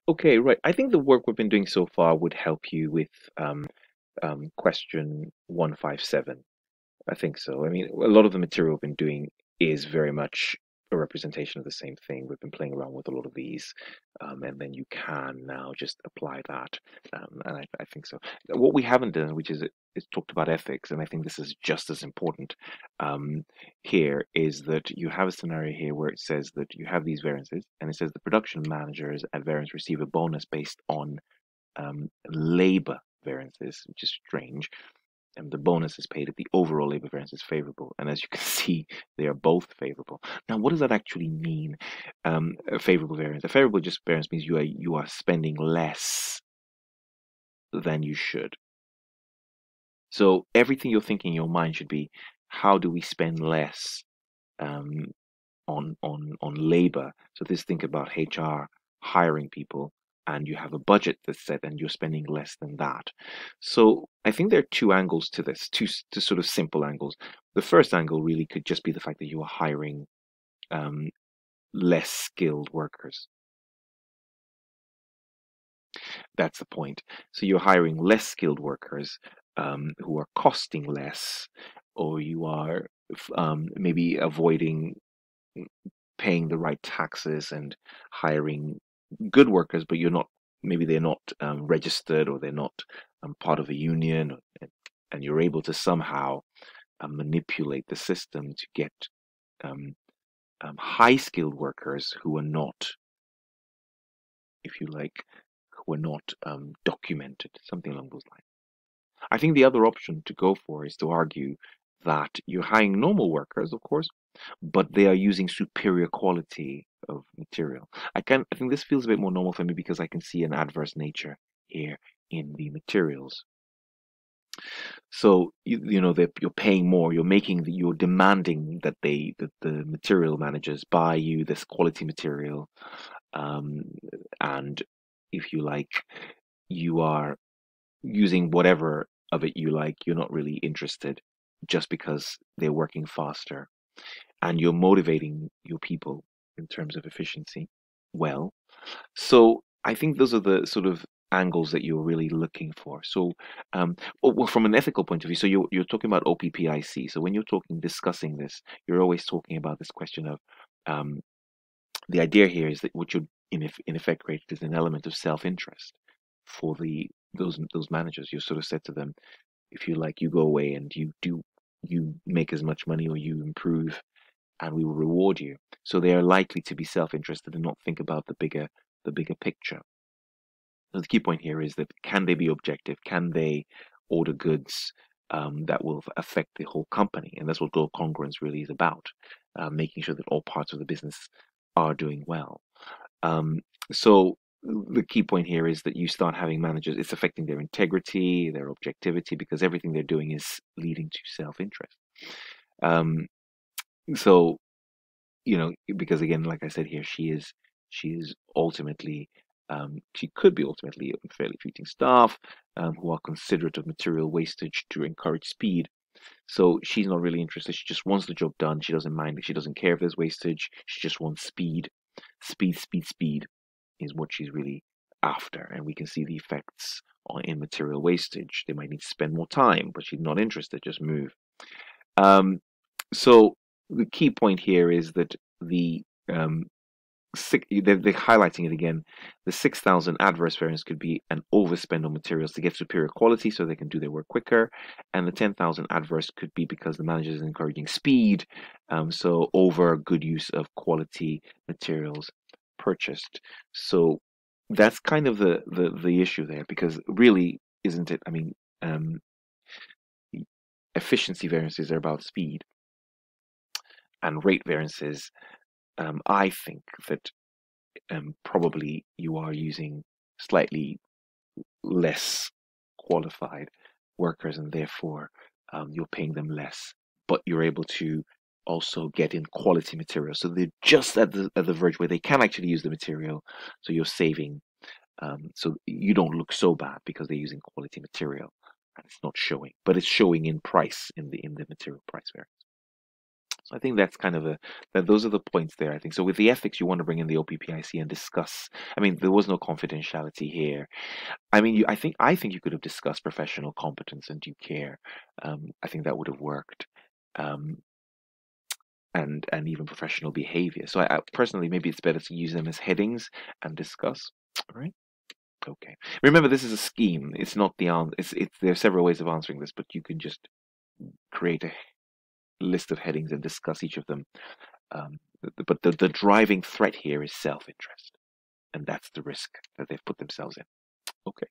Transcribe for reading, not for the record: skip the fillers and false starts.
Okay, right. I think the work we've been doing so far would help you with question 157. I think so. I mean, a lot of the material we've been doing is very much a representation of the same thing. We've been playing around with a lot of these, and then you can now just apply that. And I think so. What we haven't done, which is talked about ethics, and I think this is just as important here, is that you have a scenario here where it says that you have these variances, and it says the production managers at variance receive a bonus based on labor variances, which is strange, and the bonus is paid if the overall labor variance is favorable. And as you can see, they are both favorable. Now, what does that actually mean? A favorable variance. A favorable just variance means you are spending less than you should. So everything you're thinking in your mind should be, how do we spend less um, on labor? So this think about HR hiring people, and you have a budget that's set and you're spending less than that. So I think there are two angles to this, two sort of simple angles. The first angle really could just be the fact that you are hiring um, less skilled workers. That's the point. So you're hiring less skilled workers who are costing less, or you are maybe avoiding paying the right taxes and hiring good workers, but maybe they're not registered, or they're not part of a union, and you're able to somehow manipulate the system to get um, high skilled workers who are not, if you like, who are not documented, something along those lines. I think the other option to go for is to argue that you're hiring normal workers, of course, but they are using superior quality of material. I think this feels a bit more normal for me because I can see an adverse nature here in the materials. So you know that you're paying more, you're demanding that the material managers buy you this quality material, um, and if you like, you are using whatever of it you like. You're not really interested just because they're working faster, and you're motivating your people in terms of efficiency well. So I think those are the sort of angles that you're really looking for. So, well, from an ethical point of view, so you're talking about OPPIC. So when you're discussing this, you're always talking about this question of um, the idea here is that what you're in effect created is an element of self-interest for those managers. You sort of said to them, if you like, you go away and you make as much money or you improve, and we will reward you. So they are likely to be self-interested and not think about the bigger picture. So the key point here is that, can they be objective? Can they order goods that will affect the whole company? And that's what goal congruence really is about, making sure that all parts of the business are doing well. Um, so the key point here is that you start having managers, it's affecting their integrity, their objectivity, because everything they're doing is leading to self-interest. Um, so, because again, like I said here, she is ultimately, she could be ultimately unfairly treating staff who are considerate of material wastage to encourage speed. So she's not really interested. She just wants the job done. She doesn't mind. She doesn't care if there's wastage. She just wants speed. Speed, speed, speed is what she's really after. And we can see the effects in material wastage. They might need to spend more time, but she's not interested. Just move. Um, so the key point here is that the they're highlighting it again. The 6,000 adverse variance could be an overspend on materials to get superior quality so they can do their work quicker. And the 10,000 adverse could be because the manager is encouraging speed, so over good use of quality materials purchased. So that's kind of the issue there, because really, isn't it? I mean, efficiency variances are about speed, and rate variances, I think that probably you are using slightly less qualified workers, and therefore you're paying them less, but you're able to also get in quality material. So they're just at the verge where they can actually use the material. So you're saving. So you don't look so bad because they're using quality material, and it's not showing, but it's showing in price, in the material price variance. So I think that's kind of those are the points there. I think so. With the ethics, you want to bring in the OPPIC and discuss. I mean, there was no confidentiality here. I mean, I think you could have discussed professional competence and due care. I think that would have worked. Um, and even professional behavior. So I personally, maybe it's better to use them as headings and discuss. All right. Okay. Remember, this is a scheme. It's not the answer. There are several ways of answering this, but you can just create a list of headings and discuss each of them. But the driving threat here is self-interest, and that's the risk that they've put themselves in. Okay.